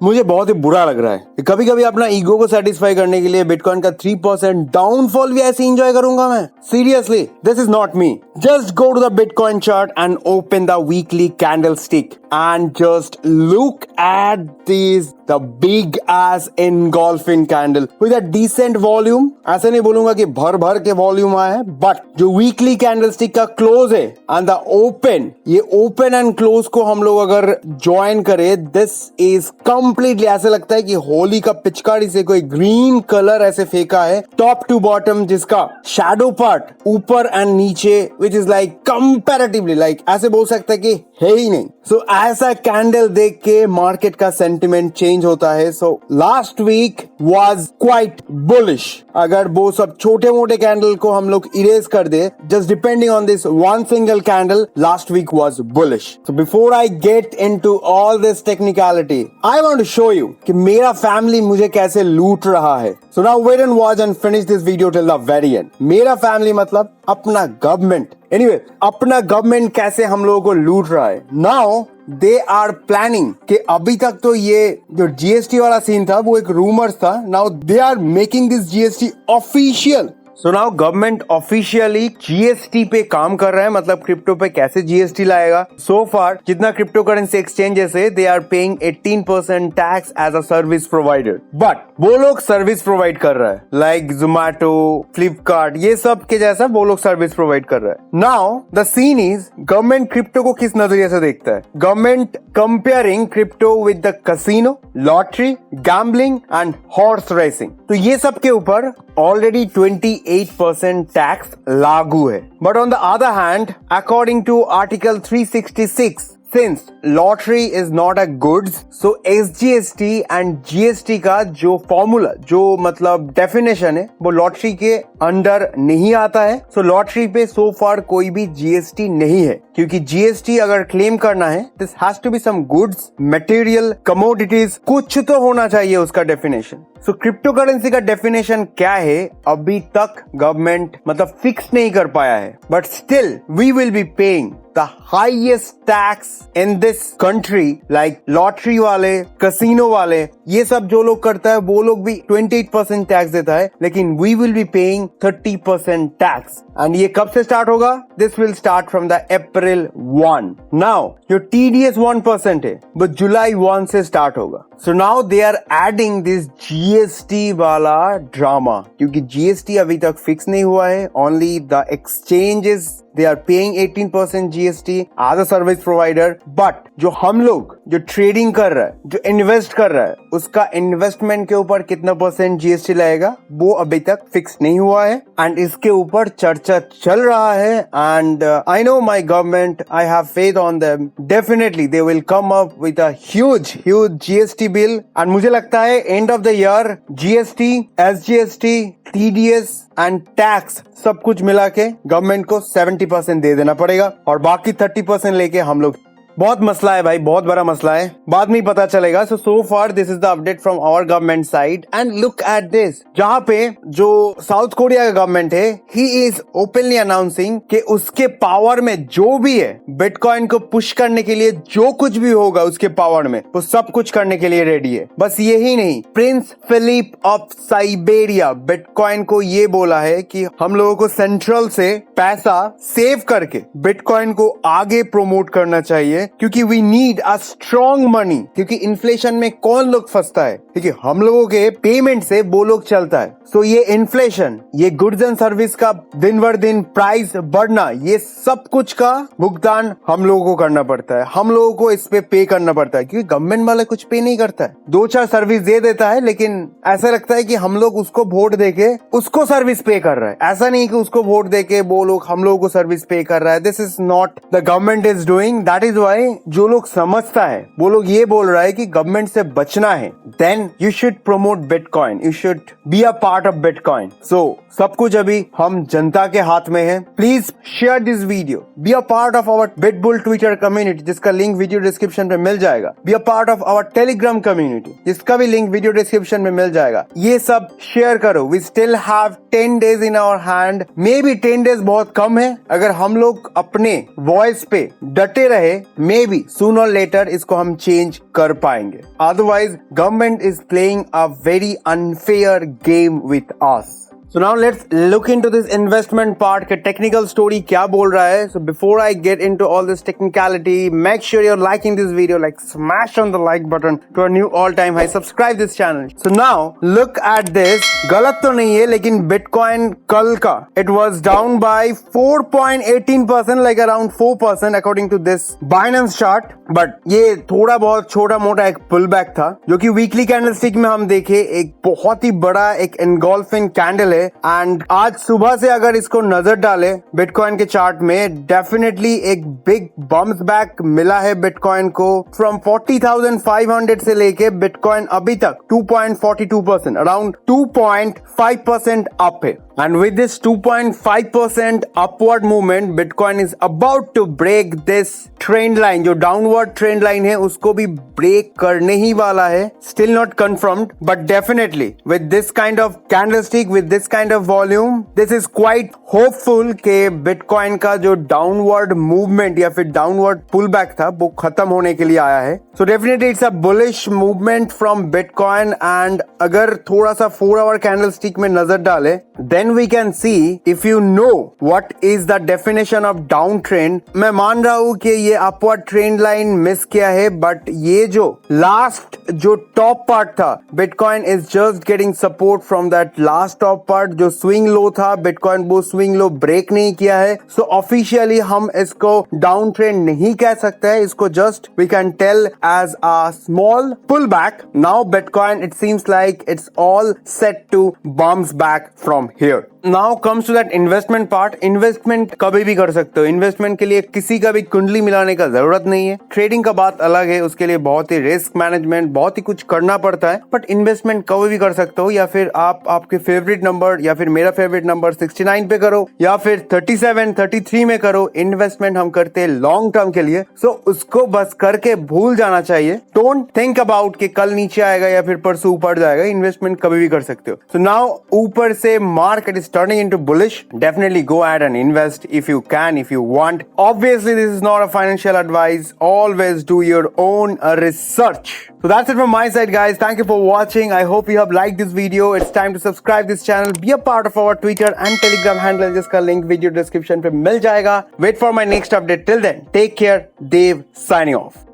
मुझे बहुत ही बुरा लग रहा है। कभी कभी अपना ईगो को सेटिस्फाई करने के लिए बिटकॉइन का 3% डाउनफॉल भी ऐसे एंजॉय करूंगा मैं। Seriously, this is not me. Just go to the bitcoin chart and open the weekly candlestick and just look at these the big ass engulfing candle with a decent volume। ऐसे नहीं बोलूंगा कि भर भर के volume आया है, but जो वीकली कैंडलस्टिक का क्लोज है एंड द ओपन, ये ओपन एंड क्लोज को हम लोग अगर ज्वाइन करें, दिस इज कंप्लीटली ऐसे लगता है कि होली का पिचकारी से कोई ग्रीन कलर ऐसे फेंका है टॉप टू बॉटम, जिसका शैडो पार्ट ऊपर एंड नीचे which is like comparatively like ऐसे बोल सकते हैं कि है ही नहीं। सो ऐसा कैंडल देख के मार्केट का सेंटिमेंट चेंज होता है। So last week was quite bullish. अगर वो सब छोटे मोटे कैंडल को हम लोग इरेज कर दे, just depending on this one single candle, last week was bullish. So before I get into all this technicality, I want to show you कि मेरा फैमिली मुझे कैसे लूट रहा है। So now wait and watch and finish this video till the very end. मेरा family मतलब अपना गवर्नमेंट। एनीवे, अपना गवर्नमेंट कैसे हम लोगों को लूट रहा है। नाउ दे आर प्लानिंग कि अभी तक तो ये जो जीएसटी वाला सीन था वो एक रूमर्स था। Now they are making this GST official. So now government officially GST पे काम कर रहा है, मतलब क्रिप्टो पे कैसे जीएसटी लाएगा। सो फार जितना क्रिप्टो करेंसी एक्सचेंजेस है, they are paying 18% tax as a service provider. But वो लोग सर्विस प्रोवाइड कर रहा है लाइक जोमैटो, फ्लिपकार्ट, ये सब के जैसा वो लोग सर्विस प्रोवाइड कर रहा है। Now the scene is, government crypto को किस नजरिए से देखता है? Government comparing crypto with the casino, lottery, gambling and horse racing. तो ये सब के ऊपर ऑलरेडी 28% टैक्स लागू है। But on the other hand, according to article 366, since lottery is not a goods, so SGST and GST का जो formula, जो मतलब डेफिनेशन है, वो लॉटरी के अंडर नहीं आता है। सो लॉटरी पे सो फार कोई भी जीएसटी नहीं है, क्योंकि जीएसटी अगर क्लेम करना है, this has to be some goods, material, commodities, कुछ तो होना चाहिए उसका डेफिनेशन। सो क्रिप्टो करेंसी का डेफिनेशन क्या है अभी तक गवर्नमेंट मतलब फिक्स नहीं कर पाया है। But still we will be paying the highest tax in this country, like lottery वाले, कैसीनो वाले, ये सब जो लोग करता है वो लोग भी 28% टैक्स देता है, लेकिन we will be paying 30% tax. And ये कब से स्टार्ट होगा? This will start from the April 1। Now जो TDS 1% है वो जुलाई 1 से स्टार्ट होगा। So now they are adding this GST वाला ड्रामा, क्योंकि GST अभी तक फिक्स नहीं हुआ है। Only the exchanges they are paying 18% GST as a service provider, but जो हम लोग जो ट्रेडिंग कर रहा है, जो इन्वेस्ट कर रहा है, उसका इन्वेस्टमेंट के ऊपर कितना परसेंट जीएसटी लगेगा वो अभी तक फिक्स नहीं हुआ है। एंड इसके ऊपर चर्चा चल रहा है। And I know my government, I have faith on them, definitely they will come up with a huge GST bill. And मुझे लगता है end of the year GST, SGST, TDS and tax सब कुछ मिला के गवर्नमेंट को 70% दे देना पड़ेगा, और बाकी 30% लेके हम लोग। बहुत मसला है भाई, बहुत बड़ा मसला है, बाद में ही पता चलेगा। So far this is the update from our government side. And look at this, जहां पे जो साउथ कोरिया का गवर्नमेंट है, ही इज ओपनली अनाउंसिंग कि उसके पावर में जो भी है, बिटकॉइन को पुश करने के लिए जो कुछ भी होगा उसके पावर में, वो सब कुछ करने के लिए रेडी है। बस यही नहीं, prince Philip of Siberia bitcoin को ये बोला है कि हम लोगों को सेंट्रल से पैसा सेव करके बिटकॉइन को आगे प्रमोट करना चाहिए, क्योंकि we need a strong money. क्योंकि इन्फ्लेशन में कौन लोग फंसता है? क्योंकि हम लोगों के पेमेंट से वो लोग चलता है। सो ये इन्फ्लेशन, ये गुड्स एंड सर्विस का दिन बर दिन प्राइस बढ़ना, ये सब कुछ का भुगतान हम लोगों को करना पड़ता है। हम लोगों को इस पे पे करना पड़ता है, क्योंकि गवर्नमेंट वाला कुछ पे नहीं करता है। 2-4 सर्विस दे देता है, लेकिन ऐसा लगता है कि हम लोग उसको वोट देके उसको सर्विस पे कर रहा है। ऐसा नहीं कि उसको वोट देके वो लोग हम लोगों को सर्विस पे कर रहा है। This is not the government is doing. That is why जो लोग समझता है वो लोग ये बोल रहा है कि गवर्नमेंट से बचना है, then you should promote bitcoin, you should be a part of bitcoin. So सब कुछ अभी हम जनता के हाथ में है। Please share this video, be a part of our Bitbull Twitter community, जिसका लिंक वीडियो डिस्क्रिप्शन पे मिल जाएगा। Be a part of our Telegram community, जिसका भी लिंक वीडियो डिस्क्रिप्शन में मिल जाएगा। ये सब शेयर करो। We still have 10 days in our hand. May be 10 days बहुत कम है। अगर हम लोग अपने वॉइस पे डटे रहे, मे बी सून और लेटर इसको हम चेंज कर पाएंगे. Otherwise government is playing a very unfair game with us. So now let's look into this investment part के technical story क्या बोल रहा है. So before I get into all this technicality, make sure you're liking this video, like smash on the like button to a new all-time high. Subscribe this channel. So now look at this. गलत तो नहीं है लेकिन Bitcoin कल का it was down by 4.18%, like around 4% according to this Binance chart. But ये थोड़ा बहुत छोटा मोटा एक pullback था जो कि weekly candlestick में हम देखे एक बहुत ही बड़ा एक engulfing candle है. एंड आज सुबह से अगर इसको नजर डाले बिटकॉइन के चार्ट में, डेफिनेटली एक बिग बम्स बैक मिला है बिटकॉइन को. फ्रॉम 40,500 से लेके बिटकॉइन अभी तक 2.42%, अराउंड 2.5% अप है. And with this 2.5% upward movement, Bitcoin is about to break this trend line. जो downward trend line है उसको भी break करने ही वाला है. Still not confirmed, but definitely with this kind of candlestick, with this kind of volume, this is quite hopeful कि Bitcoin का जो downward movement या फिर downward pullback था वो खत्म होने के लिए आया है. So definitely it's a bullish movement from Bitcoin. And अगर थोड़ा सा 4-hour candlestick में नजर डाले, then we can see, if you know what is the definition of downtrend. मैं मान रहा हूं कि ये upward trend line मिस किया है, but ये जो last जो top part था, Bitcoin is just getting support from that last top part. जो swing low था, Bitcoin वो swing low break नहीं किया है. So officially हम इसको downtrend नहीं कह सकते हैं. इसको just we can tell as a small pullback. Now Bitcoin, it seems like it's all set to bounce back from here. Now comes to that investment part. Investment कभी भी कर सकते हो. इन्वेस्टमेंट के लिए किसी का भी कुंडली मिलाने का जरूरत नहीं है. ट्रेडिंग का बात अलग है, उसके लिए बहुत ही रिस्क मैनेजमेंट, बहुत ही कुछ करना पड़ता है. बट इन्वेस्टमेंट कभी भी कर सकते हो. या फिर आप आपके फेवरेट नंबर या फिर मेरा फेवरेट नंबर 69 पे करो या फिर 37, 33 में करो. इन्वेस्टमेंट हम करते हैं लॉन्ग टर्म के लिए. सो उसको बस करके भूल जाना चाहिए. डोंट थिंक अबाउट कि कल नीचे आएगा या फिर परसों ऊपर जाएगा. इन्वेस्टमेंट कभी भी कर सकते हो. सो नाउ ऊपर से market is turning into bullish. Definitely go ahead and invest if you can, if you want. Obviously this is not a financial advice. Always do your own research. So that's it from my side, guys. Thank you for watching. I hope you have liked this video. It's time to subscribe this channel. Be a part of our Twitter and Telegram handle. जिसका link video description पे मिल जाएगा. Wait for my next update. Till then, take care. Dave signing off.